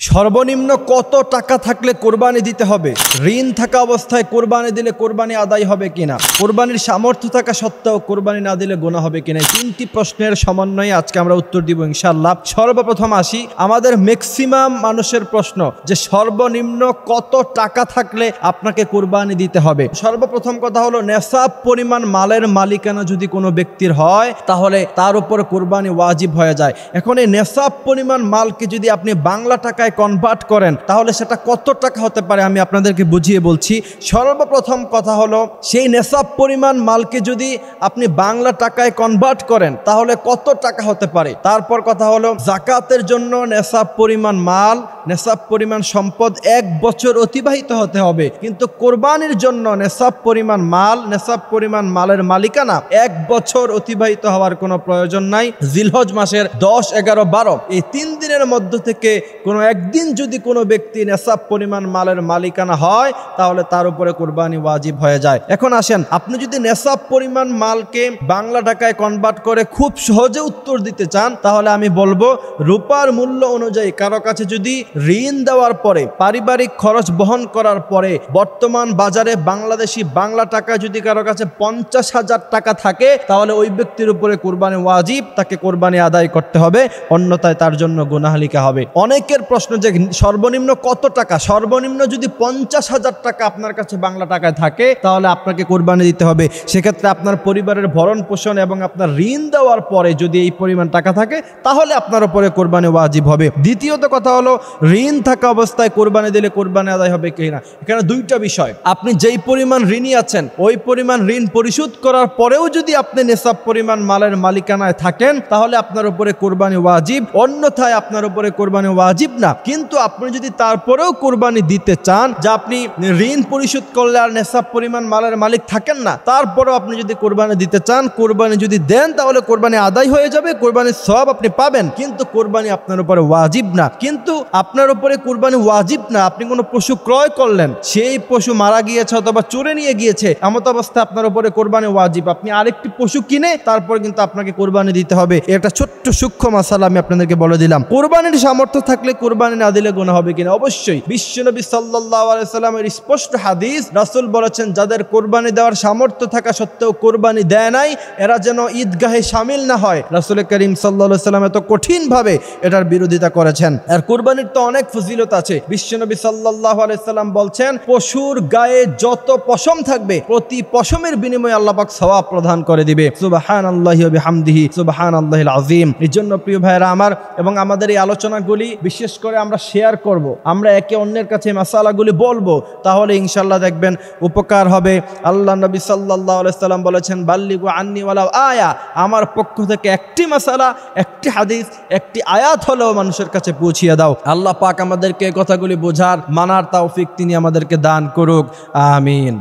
সর্বনিম্ন কত টাকা থাকলে কোরবানি দিতে হবে? ঋণ থাকা অবস্থায় কোরবানি দিলে কোরবানি আদায় হবে কিনা? কোরবানির সামর্থ্য থাকা সত্ত্বেও কোরবানি না দিলে গুনাহ হবে কিনা? তিনটি প্রশ্নের সমন্বয়ে আজকে আমরা উত্তর দিব ইনশাআল্লাহ। সর্বপ্রথম আসি আমাদের ম্যাক্সিমাম মানুষের প্রশ্ন যে সর্বনিম্ন কত টাকা থাকলে আপনাকে কোরবানি দিতে হবে। সর্বপ্রথম কথা হলো নেসাব পরিমাণ মালের মালিকানা যদি কোনো ব্যক্তির হয় তাহলে তার উপর কোরবানি ওয়াজিব হয়ে যায়। এখন এই নেসাব পরিমাণ মালকে যদি আপনি বাংলা টাকায় কনভার্ট করেন তাহলে সেটা কত টাকা হতে পারে আমি আপনাদেরকে বুঝিয়ে বলছি। সর্বপ্রথম কথা হলো সেই নেসাব পরিমাণ মালকে যদি আপনি বাংলা টাকায় কনভার্ট করেন তাহলে কত টাকা হতে পারে। তারপর কথা হলো যাকাতের জন্য নেসাব পরিমাণ মাল, নেসাব পরিমাণ সম্পদ 1 বছর অতিবাহিত হতে হবে, কিন্তু কোরবানির জন্য নেসাব পরিমাণ মাল, নেসাব পরিমাণ মালের মালিকানা 1 বছর অতিবাহিত হওয়ার কোনো প্রয়োজন নাই। জিলহজ মাসের 10, 11, 12 এই 3 দিনের মধ্য থেকে কোনো একদিন যদি কোনো ব্যক্তি নেসাব পরিমাণ মালের মালিকানা হয় তাহলে তার উপরে কোরবানি ওয়াজিব হয়ে যায়। এখন আসেন, আপনি যদি নেসাব পরিমাণ মালকে বাংলা টাকায় কনভার্ট করে খুব সহজে উত্তর দিতে চান তাহলে আমি বলবো রূপার মূল্য অনুযায়ী কারো কাছে যদি ঋণ দেওয়ার পরে পারিবারিক খরচ বহন করার পরে বর্তমান বাজারে বাংলাদেশি বাংলা টাকা যদি কারো কাছে 50,000 টাকা থাকে তাহলে ওই ব্যক্তির উপরে কোরবানি ওয়াজিব, তাকে কোরবানি আদায় করতে হবে, অন্যথায় তার জন্য গুনাহ লিখা হবে। অনেকের প্রশ্ন যে সর্বনিম্ন কত টাকা? সর্বনিম্ন যদি 50,000 টাকা আপনার কাছে বাংলা টাকায় থাকে তাহলে আপনাকে কোরবানি দিতে হবে। সেক্ষেত্রে আপনার পরিবারের ভরণ পোষণ এবং আপনার ঋণ দেওয়ার পরে যদি এই পরিমাণ টাকা থাকে তাহলে আপনার উপরে কোরবানি ওয়াজিব হবে। দ্বিতীয়ত কথা হলো ঋণ থাকা অবস্থায় কোরবানি দিলে কোরবানি আদায় হবে কিনা। এখানে দুইটা বিষয়। আপনি যেই পরিমাণ ঋণী আছেন ওই পরিমাণ ঋণ পরিশোধ করার পরেও যদি আপনি নেসাব পরিমাণ মালের মালিকানায় থাকেন তাহলে আপনার উপরে কোরবানি ওয়াজিব, অন্যথায় আপনার উপরে কোরবানি ওয়াজিব না। কিন্তু আপনি যদি তারপরেও কোরবানি দিতে চান, যে আপনি ঋণ পরিশোধ করলে আর নেসাব পরিমাণ মালের মালিক থাকেন না, তারপরেও আপনি যদি কোরবানি দিতে চান, কোরবানি যদি দেন তাহলে কোরবানি আদায় হয়ে যাবে, কোরবানির সওয়াব আপনি পাবেন, কিন্তু কোরবানি আপনার উপরে ওয়াজিব না। কিন্তু আপনার উপরে কোরবানি ওয়াজিব না, আপনি কোনো পশু ক্রয় করলেন, সেই পশু মারা গিয়েছে অথবা চোরে নিয়ে গিয়েছে, এমত অবস্থায় আপনার উপরে কোরবানি ওয়াজিব। আপনি আরেকটি পশু কিনে তারপর কিন্তু আপনাকে কোরবানি দিতে হবে। এটা ছোট্ট সূক্ষ্ম মাসালা আমি আপনাদেরকে বলে দিলাম। কোরবানির সামর্থ্য থাকলে কোরবানি না দিলে গুনাহ হবে কিনা? অবশ্যই। বিশ্বনবী সাল্লাল্লাহু আলাইহি সাল্লামের স্পষ্ট হাদিস, রাসূল বলেছেন যাদের কোরবানি দেওয়ার সামর্থ্য থাকা সত্ত্বেও কোরবানি দেয় নাই এরা যেন ঈদগাহে শামিল না হয়। রাসূল করিম সাল্লাল্লাহু আলাইহি সাল্লাম এত কঠিনভাবে এটার বিরোধিতা করেছেন। আর কোরবানির তো অনেক ফজিলত আছে। বিশ্বনবী সাল্লাল্লাহু আলাইহি সাল্লাম বলছেন পশুর গায়ে যত পশম থাকবে প্রতি পশমের বিনিময়ে আল্লাহ পাক সওয়াব প্রদান করে দিবে। সুবহানাল্লাহি ওয়া বিহামদিহি সুবহানাল্লাহিল আযীম। এজন্য প্রিয় ভাইরা আমার, এবং আমাদের এই আলোচনাগুলি বিশেষ করে আমরা শেয়ার করব, আমরা একে অন্যের কাছে মাসালাগুলি বলবো, তাহলে ইনশাআল্লাহ দেখবেন উপকার হবে। আল্লাহ নবী সাল্লাল্লাহু আলাইহি সাল্লাম বলেছেন বাল্লিগু আন্নি ওয়ালাউ আয়া, আমার পক্ষ থেকে একটি মাসালা, একটি হাদিস, একটি আয়াত হলেও মানুষের কাছে পৌঁছিয়ে দাও। আল্লাহ পাক আমাদেরকে এই কথাগুলি বোঝার, মানার তৌফিক তিনি আমাদেরকে দান করুক। আমিন।